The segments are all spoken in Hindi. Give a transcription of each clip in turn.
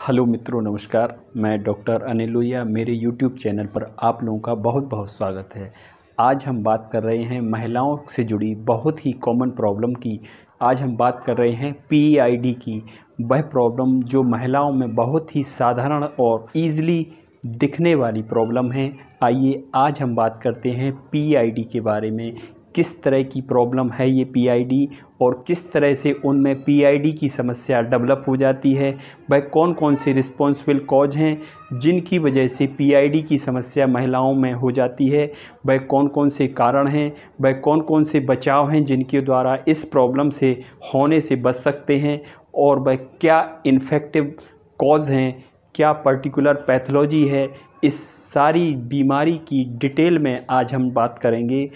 हेलो मित्रों, नमस्कार। मैं डॉक्टर अनिल लोहिया, मेरे यूट्यूब चैनल पर आप लोगों का बहुत बहुत स्वागत है। आज हम बात कर रहे हैं महिलाओं से जुड़ी बहुत ही कॉमन प्रॉब्लम की। आज हम बात कर रहे हैं पीआईडी की, वह प्रॉब्लम जो महिलाओं में बहुत ही साधारण और ईज़िली दिखने वाली प्रॉब्लम है। आइए आज हम बात करते हैं पीआईडी के बारे में, किस तरह की प्रॉब्लम है ये पीआईडी और किस तरह से उनमें पीआईडी की समस्या डेवलप हो जाती है। वह कौन कौन से रिस्पॉन्सिबल कॉज हैं जिनकी वजह से पीआईडी की समस्या महिलाओं में हो जाती है। वह कौन कौन से कारण हैं, वह कौन कौन से बचाव हैं जिनके द्वारा इस प्रॉब्लम से होने से बच सकते हैं, और वह क्या इन्फेक्टिव कॉज हैं, क्या पर्टिकुलर पैथोलॉजी है। इस सारी बीमारी की डिटेल में आज हम बात करेंगे।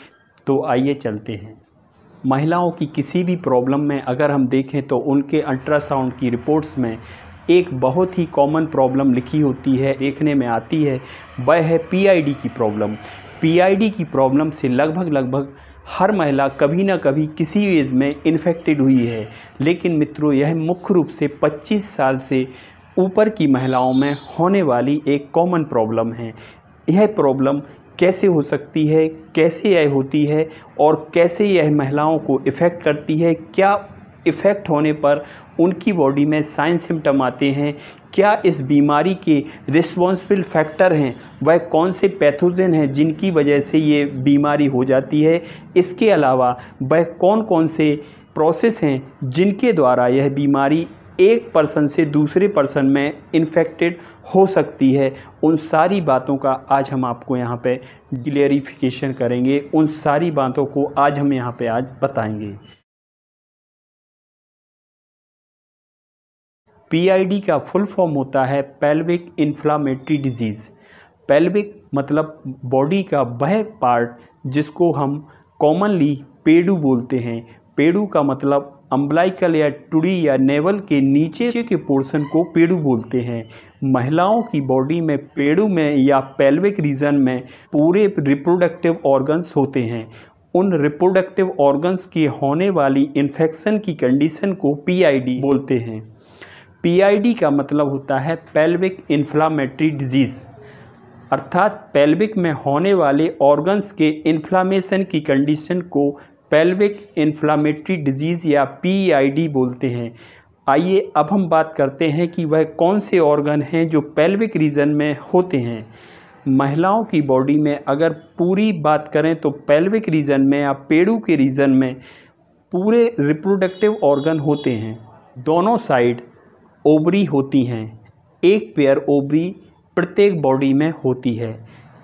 तो आइए चलते हैं। महिलाओं की किसी भी प्रॉब्लम में अगर हम देखें तो उनके अल्ट्रासाउंड की रिपोर्ट्स में एक बहुत ही कॉमन प्रॉब्लम लिखी होती है, देखने में आती है, वह है पीआईडी की प्रॉब्लम। पीआईडी की प्रॉब्लम से लगभग हर महिला कभी ना कभी किसी एज में इन्फेक्टेड हुई है। लेकिन मित्रों, यह मुख्य रूप से 25 साल से ऊपर की महिलाओं में होने वाली एक कॉमन प्रॉब्लम है। यह प्रॉब्लम कैसे हो सकती है, कैसे यह होती है और कैसे यह महिलाओं को इफ़ेक्ट करती है, क्या इफ़ेक्ट होने पर उनकी बॉडी में साइन सिम्टम आते हैं, क्या इस बीमारी के रिस्पॉन्सिबल फैक्टर हैं, वह कौन से पैथोजन हैं जिनकी वजह से ये बीमारी हो जाती है। इसके अलावा वह कौन कौन से प्रोसेस हैं जिनके द्वारा यह बीमारी एक पर्सन से दूसरे पर्सन में इन्फेक्टेड हो सकती है। उन सारी बातों का आज हम आपको यहाँ पे क्लियरिफिकेशन करेंगे, उन सारी बातों को आज हम यहाँ पे आज बताएंगे। पीआईडी का फुल फॉर्म होता है पेल्विक इन्फ्लामेटरी डिजीज़। पेल्विक मतलब बॉडी का वह पार्ट जिसको हम कॉमनली पेडू बोलते हैं। पेडू का मतलब अम्बलाइकल या टुडी या नेवल के नीचे के पोर्शन को पेडू बोलते हैं। महिलाओं की बॉडी में पेडू में या पेल्विक रीजन में पूरे रिप्रोडक्टिव ऑर्गन्स होते हैं। उन रिप्रोडक्टिव ऑर्गन्स के होने वाली इन्फेक्शन की कंडीशन को पीआईडी बोलते हैं। पीआईडी का मतलब होता है पेल्विक इन्फ्लामेटरी डिजीज़, अर्थात पेल्विक में होने वाले ऑर्गन्स के इन्फ्लामेशन की कंडीशन को पेल्विक इन्फ्लामेटरी डिजीज़ या पीआईडी बोलते हैं। आइए अब हम बात करते हैं कि वह कौन से ऑर्गन हैं जो पेल्विक रीजन में होते हैं। महिलाओं की बॉडी में अगर पूरी बात करें तो पेल्विक रीजन में या पेडू के रीजन में पूरे रिप्रोडक्टिव ऑर्गन होते हैं। दोनों साइड ओवरी होती हैं, एक पेयर ओवरी प्रत्येक बॉडी में होती है।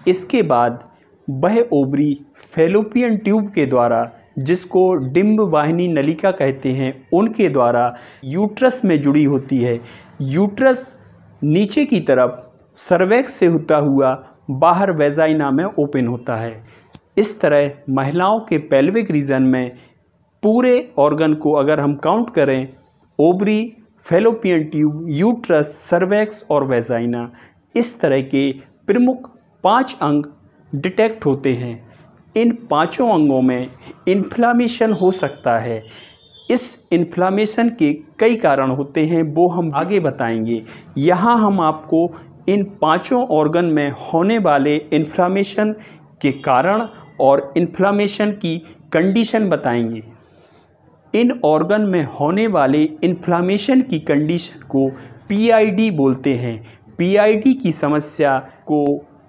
इसके बाद वह ओवरी फैलोपियन ट्यूब के द्वारा, जिसको डिंब वाहिनी नलिका कहते हैं, उनके द्वारा यूट्रस में जुड़ी होती है। यूट्रस नीचे की तरफ सर्वेक्स से होता हुआ बाहर वेजाइना में ओपन होता है। इस तरह महिलाओं के पेल्विक रीजन में पूरे ऑर्गन को अगर हम काउंट करें, ovary, fallopian tube, uterus, cervix और वेजाइना, इस तरह के प्रमुख 5 अंग डिटेक्ट होते हैं। इन 5 अंगों में इन्फ्लामेशन हो सकता है। इस इन्फ्लामेशन के कई कारण होते हैं, वो हम आगे बताएंगे। यहाँ हम आपको इन 5 ऑर्गन में होने वाले इन्फ्लामेशन के कारण और इन्फ्लामेशन की कंडीशन बताएंगे। इन ऑर्गन में होने वाले इन्फ्लामेशन की कंडीशन को पीआईडी बोलते हैं। पीआईडी की समस्या को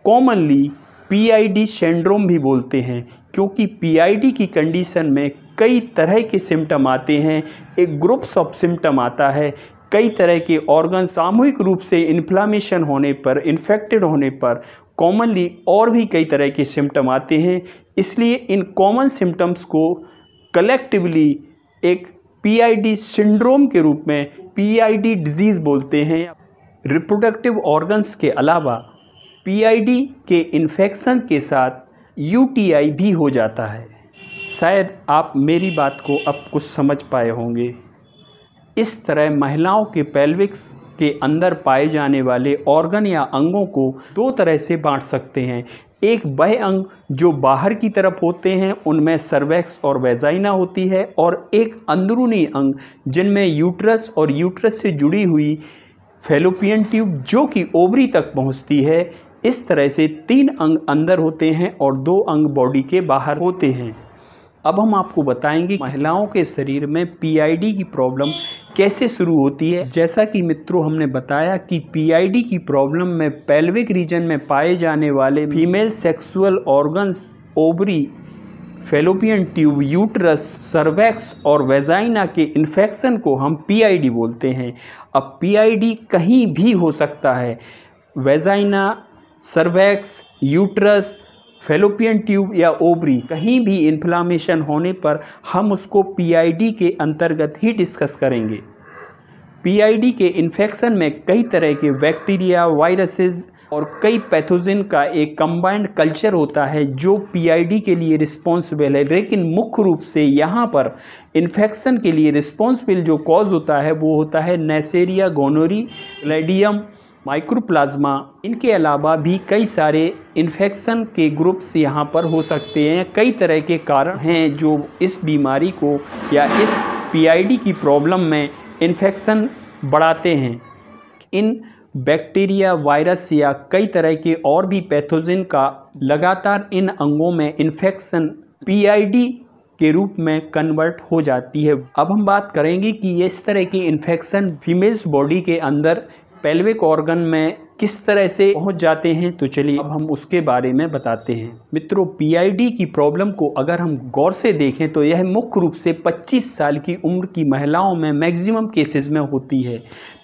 कॉमनली पीआईडी सिंड्रोम भी बोलते हैं, क्योंकि पीआईडी की कंडीशन में कई तरह के सिम्टम आते हैं, एक ग्रुप्स ऑफ सिम्टम आता है। कई तरह के ऑर्गन सामूहिक रूप से इन्फ्लामेशन होने पर, इन्फेक्टेड होने पर कॉमनली और भी कई तरह के सिम्टम आते हैं। इसलिए इन कॉमन सिम्टम्स को कलेक्टिवली एक पीआईडी सिंड्रोम के रूप में पीआईडी डिजीज़ बोलते हैं। रिप्रोडक्टिव ऑर्गन्स के अलावा पीआईडी के इन्फेक्शन के साथ यूटीआई भी हो जाता है। शायद आप मेरी बात को अब कुछ समझ पाए होंगे। इस तरह महिलाओं के पेल्विक्स के अंदर पाए जाने वाले ऑर्गन या अंगों को 2 तरह से बांट सकते हैं। एक वह अंग जो बाहर की तरफ होते हैं, उनमें सर्वेक्स और वेजाइना होती है, और एक अंदरूनी अंग जिनमें यूट्रस और यूट्रस से जुड़ी हुई फैलोपियन ट्यूब जो कि ओवरी तक पहुंचती है। इस तरह से 3 अंग अंदर होते हैं और 2 अंग बॉडी के बाहर होते हैं। अब हम आपको बताएंगे महिलाओं के शरीर में पीआईडी की प्रॉब्लम कैसे शुरू होती है। जैसा कि मित्रों हमने बताया कि पीआईडी की प्रॉब्लम में पेल्विक रीजन में पाए जाने वाले female sexual organs ovary, fallopian tube, uterus, cervix और वेजाइना के इन्फेक्शन को हम पीआईडी बोलते हैं। अब पीआईडी कहीं भी हो सकता है, वेजाइना, सर्वैक्स, यूट्रस, फैलोपियन ट्यूब या ओवरी, कहीं भी इन्फ्लामेशन होने पर हम उसको पीआईडी के अंतर्गत ही डिस्कस करेंगे। पीआईडी के इन्फेक्शन में कई तरह के बैक्टीरिया, वायरसेस और कई पैथोजन का एक कंबाइंड कल्चर होता है जो पीआईडी के लिए रिस्पॉन्सिबल है। लेकिन मुख्य रूप से यहाँ पर इन्फेक्शन के लिए रिस्पॉन्सिबल जो कॉज होता है वो होता है नेसेरिया, गोनोरी, क्लैडियम, माइक्रोप्लाज्मा। इनके अलावा भी कई सारे इन्फेक्शन के ग्रुप्स यहाँ पर हो सकते हैं। कई तरह के कारण हैं जो इस बीमारी को या इस पीआईडी की प्रॉब्लम में इन्फेक्शन बढ़ाते हैं। इन बैक्टीरिया, वायरस या कई तरह के और भी पैथोजन का लगातार इन अंगों में इन्फेक्शन पीआईडी के रूप में कन्वर्ट हो जाती है। अब हम बात करेंगे कि इस तरह की इन्फेक्शन फीमेल्स बॉडी के अंदर पेल्विक ऑर्गन में किस तरह से पहुंच जाते हैं। तो चलिए अब हम उसके बारे में बताते हैं। मित्रों, पीआईडी की प्रॉब्लम को अगर हम गौर से देखें तो यह मुख्य रूप से 25 साल की उम्र की महिलाओं में मैक्सिमम केसेस में होती है।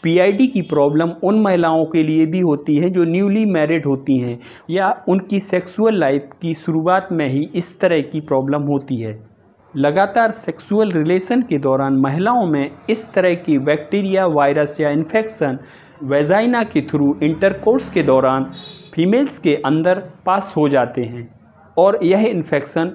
पीआईडी की प्रॉब्लम उन महिलाओं के लिए भी होती है जो न्यूली मैरिड होती हैं या उनकी सेक्सुअल लाइफ की शुरुआत में ही इस तरह की प्रॉब्लम होती है। लगातार सेक्सुअल रिलेशन के दौरान महिलाओं में इस तरह की बैक्टीरिया, वायरस या इन्फेक्शन वेजाइना के थ्रू इंटरकोर्स के दौरान फीमेल्स के अंदर पास हो जाते हैं और यह इन्फेक्शन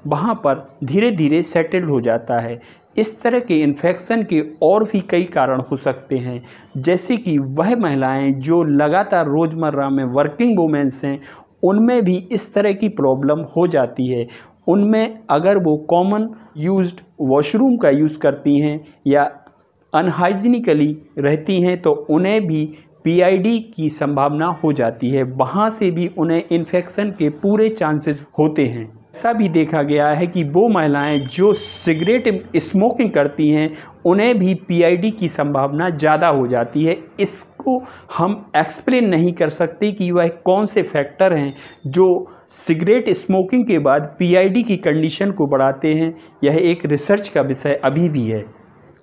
वहाँ पर धीरे धीरे सेटल्ड हो जाता है। इस तरह के इन्फेक्शन के और भी कई कारण हो सकते हैं, जैसे कि वह महिलाएं जो लगातार रोज़मर्रा में वर्किंग वुमेन्स हैं उनमें भी इस तरह की प्रॉब्लम हो जाती है। उनमें अगर वो कॉमन यूज्ड वॉशरूम का यूज़ करती हैं या अनहाइजीनिकली रहती हैं तो उन्हें भी पीआईडी की संभावना हो जाती है। वहाँ से भी उन्हें इन्फेक्शन के पूरे चांसेस होते हैं। ऐसा भी देखा गया है कि वो महिलाएं जो सिगरेट स्मोकिंग करती हैं उन्हें भी पीआईडी की संभावना ज़्यादा हो जाती है। इसको हम एक्सप्लेन नहीं कर सकते कि वह कौन से फैक्टर हैं जो सिगरेट स्मोकिंग के बाद पीआईडी की कंडीशन को बढ़ाते हैं। यह एक रिसर्च का विषय अभी भी है।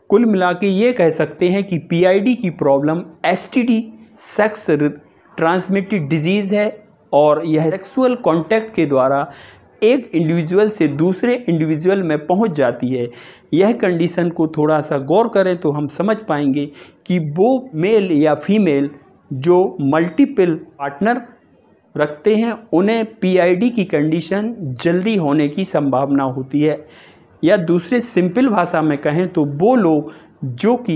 कुल मिला के ये कह सकते हैं कि पीआईडी की problem STD, sex transmitted disease है और यह सेक्सुअल कांटेक्ट के द्वारा एक इंडिविजुअल से दूसरे इंडिविजुअल में पहुंच जाती है। यह कंडीशन को थोड़ा सा गौर करें तो हम समझ पाएंगे कि वो मेल या फीमेल जो मल्टीपल पार्टनर रखते हैं उन्हें पीआईडी की कंडीशन जल्दी होने की संभावना होती है, या दूसरे सिंपल भाषा में कहें तो वो लोग जो कि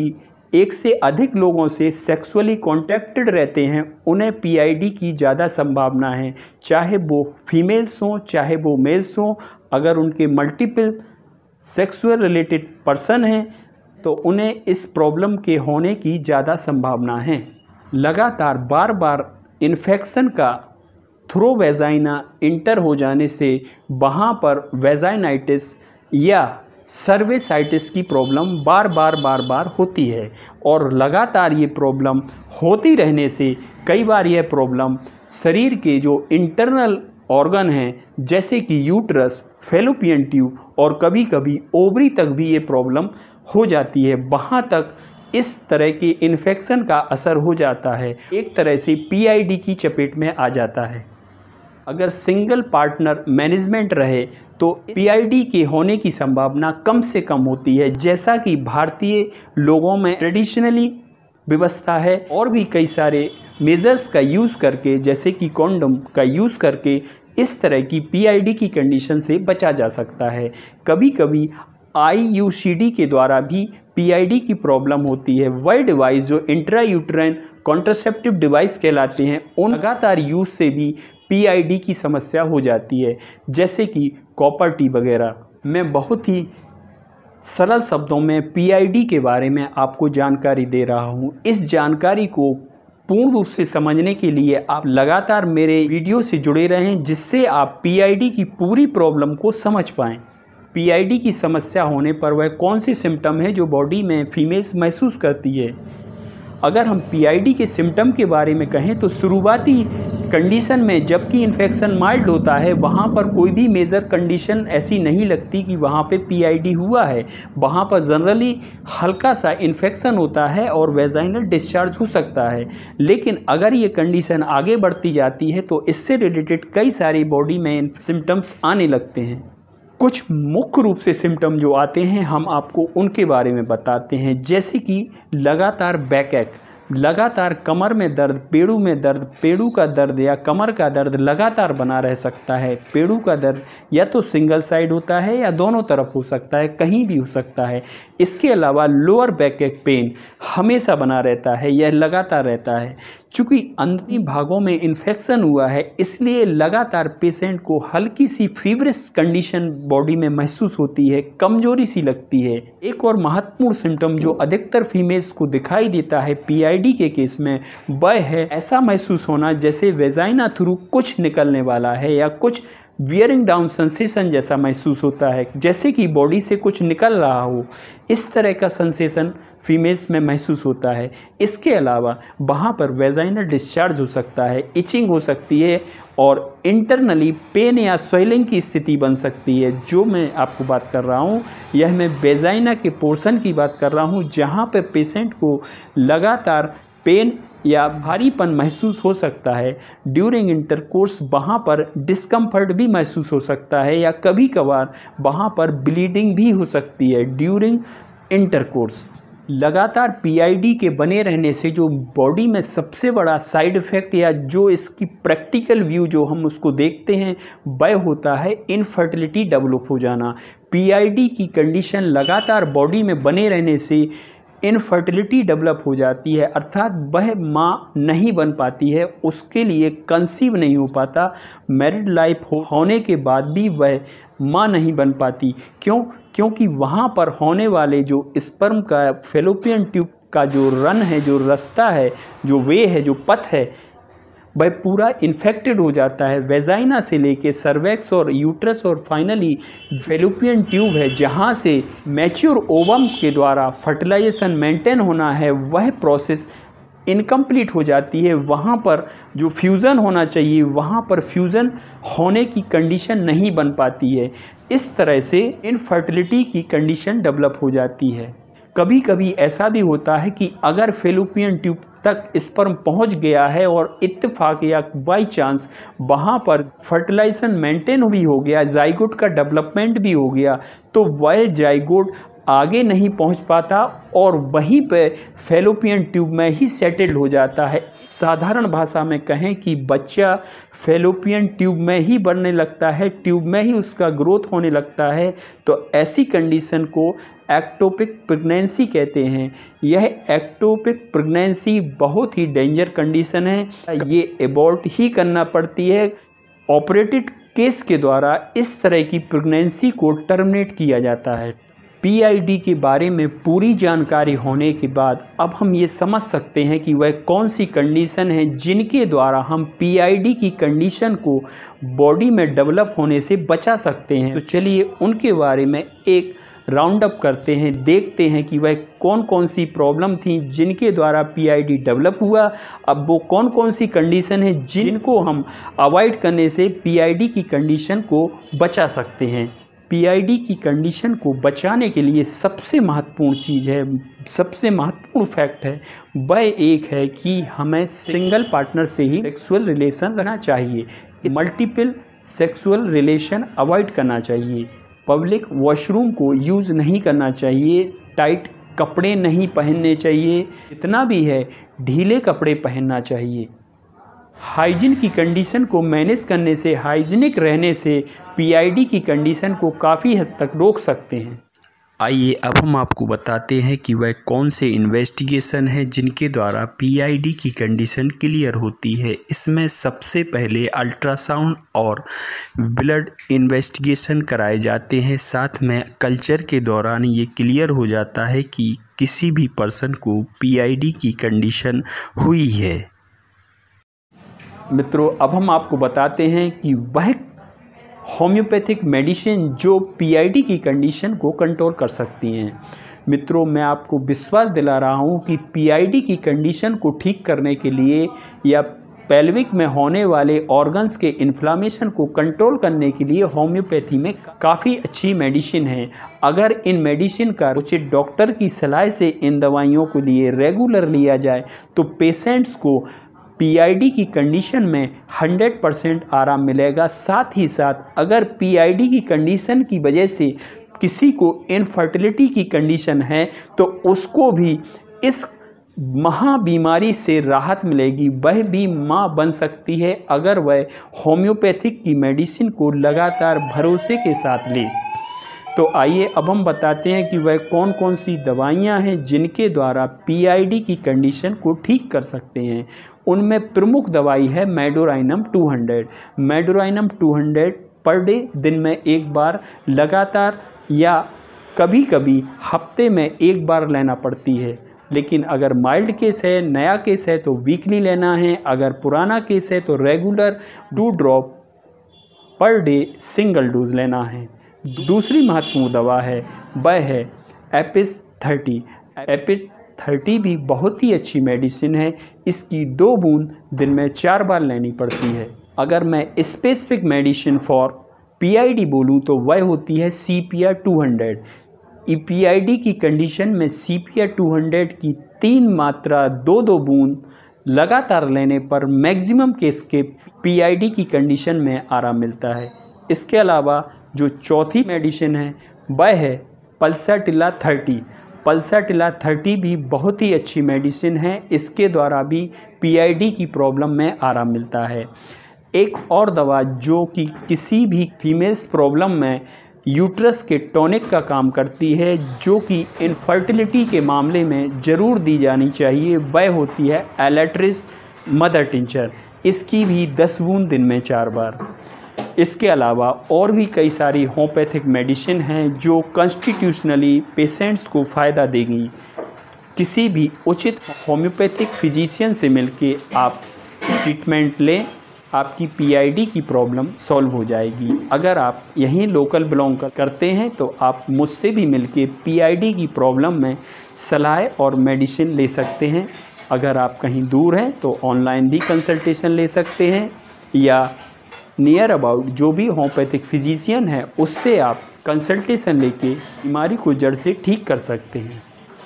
एक से अधिक लोगों से सेक्सुअली कॉन्टैक्टेड रहते हैं उन्हें पीआईडी की ज़्यादा संभावना है, चाहे वो फीमेल्स हों चाहे वो मेल्स हों। अगर उनके मल्टीपल सेक्सुअल रिलेटेड पर्सन हैं तो उन्हें इस प्रॉब्लम के होने की ज़्यादा संभावना है। लगातार बार बार इन्फेक्शन का थ्रू वेजाइना इंटर हो जाने से वहाँ पर वेजाइनाइटिस या सर्विसाइटिस की प्रॉब्लम बार बार होती है और लगातार ये प्रॉब्लम होती रहने से कई बार यह प्रॉब्लम शरीर के जो इंटरनल ऑर्गन हैं जैसे कि यूट्रस, फैलोपियन ट्यूब और कभी कभी ओवरी तक भी ये प्रॉब्लम हो जाती है। वहाँ तक इस तरह के इन्फेक्शन का असर हो जाता है, एक तरह से पीआईडी की चपेट में आ जाता है। अगर सिंगल पार्टनर मैनेजमेंट रहे तो पीआईडी के होने की संभावना कम से कम होती है, जैसा कि भारतीय लोगों में ट्रेडिशनली व्यवस्था है। और भी कई सारे मेजर्स का यूज़ करके जैसे कि कॉन्डम का यूज़ करके इस तरह की पीआईडी की कंडीशन से बचा जा सकता है। कभी कभी आईयूसीडी के द्वारा भी पीआईडी की प्रॉब्लम होती है। वह डिवाइस जो इंट्रायूट्राइन कॉन्ट्रासेप्टिव डिवाइस कहलाते हैं उन लगातार यूज़ से भी पीआईडी की समस्या हो जाती है, जैसे कि कॉपर टी वगैरह। मैं बहुत ही सरल शब्दों में पीआईडी के बारे में आपको जानकारी दे रहा हूँ। इस जानकारी को पूर्ण रूप से समझने के लिए आप लगातार मेरे वीडियो से जुड़े रहें, जिससे आप पीआईडी की पूरी प्रॉब्लम को समझ पाएँ। पीआईडी की समस्या होने पर वह कौन से सिम्टम है जो बॉडी में फीमेल्स महसूस करती है। अगर हम पीआईडी के सिम्टम के बारे में कहें तो शुरुआती कंडीशन में जबकि इन्फेक्शन माइल्ड होता है, वहाँ पर कोई भी मेजर कंडीशन ऐसी नहीं लगती कि वहाँ पे पीआईडी हुआ है। वहाँ पर जनरली हल्का सा इन्फेक्शन होता है और वेजाइनल डिस्चार्ज हो सकता है। लेकिन अगर ये कंडीशन आगे बढ़ती जाती है तो इससे रिलेटेड कई सारी बॉडी में सिम्टम्स आने लगते हैं। कुछ मुख्य रूप से सिम्टम जो आते हैं हम आपको उनके बारे में बताते हैं, जैसे कि लगातार बैक एक, लगातार कमर में दर्द, पेड़ू में दर्द, पेड़ू का दर्द या कमर का दर्द लगातार बना रह सकता है। पेड़ू का दर्द या तो सिंगल साइड होता है या दोनों तरफ हो सकता है, कहीं भी हो सकता है। इसके अलावा लोअर बैक एक पेन हमेशा बना रहता है, यह लगातार रहता है। चूँकि अंदरूनी भागों में इन्फेक्शन हुआ है, इसलिए लगातार पेशेंट को हल्की सी फीवरिश कंडीशन बॉडी में महसूस होती है, कमजोरी सी लगती है। एक और महत्वपूर्ण सिम्टम जो अधिकतर फीमेल्स को दिखाई देता है पीआईडी के केस में, वह है ऐसा महसूस होना जैसे वेजाइना थ्रू कुछ निकलने वाला है या कुछ वियरिंग डाउन सेंसेशन जैसा महसूस होता है, जैसे कि बॉडी से कुछ निकल रहा हो। इस तरह का सेंसेशन फीमेल्स में महसूस होता है। इसके अलावा वहाँ पर वेजाइनल डिस्चार्ज हो सकता है, इचिंग हो सकती है और इंटरनली पेन या स्वेलिंग की स्थिति बन सकती है। जो मैं आपको बात कर रहा हूँ यह मैं वेजाइना के पोर्शन की बात कर रहा हूँ, जहाँ पर पेशेंट को लगातार पेन या भारीपन महसूस हो सकता है। ड्यूरिंग इंटरकोर्स वहाँ पर डिस्कम्फर्ट भी महसूस हो सकता है या कभी कभार वहाँ पर ब्लीडिंग भी हो सकती है ड्यूरिंग इंटरकोर्स। लगातार पीआईडी के बने रहने से जो बॉडी में सबसे बड़ा साइड इफ़ेक्ट या जो इसकी प्रैक्टिकल व्यू जो हम उसको देखते हैं वह होता है इनफर्टिलिटी डेवलप हो जाना। पीआईडी की कंडीशन लगातार बॉडी में बने रहने से इनफर्टिलिटी डेवलप हो जाती है, अर्थात वह माँ नहीं बन पाती है, उसके लिए कंसीव नहीं हो पाता। मैरिड लाइफ होने के बाद भी वह माँ नहीं बन पाती। क्यों? क्योंकि वहाँ पर होने वाले जो स्पर्म का फैलोपियन ट्यूब का जो रन है, जो रास्ता है, जो वे है, जो पथ है, वह पूरा इन्फेक्टेड हो जाता है। वेजाइना से लेके सर्वेक्स और यूट्रस और फाइनली फैलोपियन ट्यूब है, जहाँ से मैच्योर ओवम के द्वारा फर्टिलाइजेशन मेंटेन होना है, वह प्रोसेस इनकम्प्लीट हो जाती है। वहाँ पर जो फ्यूज़न होना चाहिए वहाँ पर फ्यूज़न होने की कंडीशन नहीं बन पाती है। इस तरह से इनफर्टिलिटी की कंडीशन डेवलप हो जाती है। कभी कभी ऐसा भी होता है कि अगर फैलोपियन ट्यूब तक स्पर्म पहुंच गया है और इत्तेफाक या बाई चांस वहाँ पर फर्टिलाइजेशन मेंटेन भी हो गया, जाइगोट का डेवलपमेंट भी हो गया, तो वह जाइगोट आगे नहीं पहुंच पाता और वहीं पे फैलोपियन ट्यूब में ही सेटल हो जाता है। साधारण भाषा में कहें कि बच्चा फैलोपियन ट्यूब में ही बढ़ने लगता है, ट्यूब में ही उसका ग्रोथ होने लगता है। तो ऐसी कंडीशन को एक्टोपिक प्रेगनेंसी कहते हैं। यह एक्टोपिक प्रेगनेंसी बहुत ही डेंजर कंडीशन है, ये एबॉर्ट ही करना पड़ती है। ऑपरेटेड केस के द्वारा इस तरह की प्रेगनेंसी को टर्मिनेट किया जाता है। पीआईडी के बारे में पूरी जानकारी होने के बाद अब हम ये समझ सकते हैं कि वह कौन सी कंडीशन है जिनके द्वारा हम पीआईडी की कंडीशन को बॉडी में डेवलप होने से बचा सकते हैं। तो चलिए उनके बारे में एक राउंड अप करते हैं, देखते हैं कि वह कौन कौन सी प्रॉब्लम थी जिनके द्वारा पीआईडी डेवलप हुआ। अब वो कौन कौन सी कंडीशन है जिनको हम अवॉइड करने से पीआईडी की कंडीशन को बचा सकते हैं। पीआईडी की कंडीशन को बचाने के लिए सबसे महत्वपूर्ण चीज़ है, सबसे महत्वपूर्ण फैक्ट है, वह एक है कि हमें सिंगल पार्टनर से ही सेक्सुअल रिलेशन रखना चाहिए। मल्टीपल सेक्सुअल रिलेशन अवॉइड करना चाहिए। पब्लिक वॉशरूम को यूज़ नहीं करना चाहिए। टाइट कपड़े नहीं पहनने चाहिए, जितना भी है ढीले कपड़े पहनना चाहिए। हाइजीन की कंडीशन को मैनेज करने से, हाइजीनिक रहने से पीआईडी की कंडीशन को काफ़ी हद तक रोक सकते हैं। आइए अब हम आपको बताते हैं कि वह कौन से इन्वेस्टिगेशन हैं जिनके द्वारा पीआईडी की कंडीशन क्लियर होती है। इसमें सबसे पहले अल्ट्रासाउंड और ब्लड इन्वेस्टिगेशन कराए जाते हैं। साथ में कल्चर के दौरान ये क्लियर हो जाता है कि किसी भी पर्सन को पीआईडी की कंडीशन हुई है। मित्रों, अब हम आपको बताते हैं कि वह होम्योपैथिक मेडिसिन जो पीआईडी की कंडीशन को कंट्रोल कर सकती हैं। मित्रों, मैं आपको विश्वास दिला रहा हूं कि पीआईडी की कंडीशन को ठीक करने के लिए या पेल्विक में होने वाले ऑर्गन्स के इन्फ्लामेशन को कंट्रोल करने के लिए होम्योपैथी में काफ़ी अच्छी मेडिसिन है। अगर इन मेडिसिन का उचित डॉक्टर की सलाह से इन दवाइयों को लिए रेगुलर लिया जाए तो पेशेंट्स को पीआईडी की कंडीशन में 100% आराम मिलेगा। साथ ही साथ अगर पीआईडी की कंडीशन की वजह से किसी को इनफर्टिलिटी की कंडीशन है तो उसको भी इस महाबीमारी से राहत मिलेगी। वह भी मां बन सकती है अगर वह होम्योपैथिक की मेडिसिन को लगातार भरोसे के साथ ले। तो आइए अब हम बताते हैं कि वह कौन कौन सी दवाइयां हैं जिनके द्वारा पीआईडी की कंडीशन को ठीक कर सकते हैं। उनमें प्रमुख दवाई है मेडोराइनम 200। मेडोराइनम 200 पर डे दिन में एक बार लगातार या कभी कभी हफ्ते में एक बार लेना पड़ती है। लेकिन अगर माइल्ड केस है, नया केस है तो वीकली लेना है। अगर पुराना केस है तो regular 2 drop per day single dose लेना है। दूसरी महत्वपूर्ण दवा है वह है एपिस 30। एपिस 30 भी बहुत ही अच्छी मेडिसिन है। इसकी 2 बूंद दिन में 4 बार लेनी पड़ती है। अगर मैं स्पेसिफिक मेडिसिन फॉर पीआईडी बोलूँ तो वह होती है CPR 200। पीआईडी की कंडीशन में CPR 200 की 3 मात्रा 2-2 बूंद लगातार लेने पर मैक्सिमम केस के पीआईडी की कंडीशन में आराम मिलता है। इसके अलावा जो चौथी मेडिसिन है वह है पल्साटिला 30। पल्साटिला 30 भी बहुत ही अच्छी मेडिसिन है। इसके द्वारा भी पीआईडी की प्रॉब्लम में आराम मिलता है। एक और दवा जो कि किसी भी फीमेल्स प्रॉब्लम में यूट्रस के टॉनिक का काम करती है, जो कि इनफर्टिलिटी के मामले में ज़रूर दी जानी चाहिए, वह होती है एलेट्रिस मदर टिंचर। इसकी भी 10 बूंद दिन में 4 बार। इसके अलावा और भी कई सारी होम्योपैथिक मेडिसिन हैं जो कॉन्स्टिट्यूशनली पेशेंट्स को फ़ायदा देंगी। किसी भी उचित होम्योपैथिक फिजिशियन से मिलके आप ट्रीटमेंट लें, आपकी पीआईडी की प्रॉब्लम सॉल्व हो जाएगी। अगर आप यहीं लोकल बिलोंग करते हैं तो आप मुझसे भी मिलके पीआईडी की प्रॉब्लम में सलाह और मेडिसिन ले सकते हैं। अगर आप कहीं दूर हैं तो ऑनलाइन भी कंसल्टेशन ले सकते हैं या नियर अबाउट जो भी होम्योपैथिक फिजिशियन है उससे आप कंसल्टेशन लेके बीमारी को जड़ से ठीक कर सकते हैं।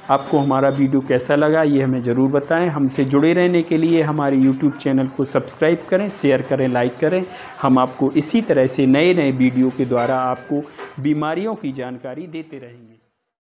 आपको हमारा वीडियो कैसा लगा ये हमें ज़रूर बताएं। हमसे जुड़े रहने के लिए हमारे YouTube चैनल को सब्सक्राइब करें, शेयर करें, लाइक करें। हम आपको इसी तरह से नए नए वीडियो के द्वारा आपको बीमारियों की जानकारी देते रहेंगे।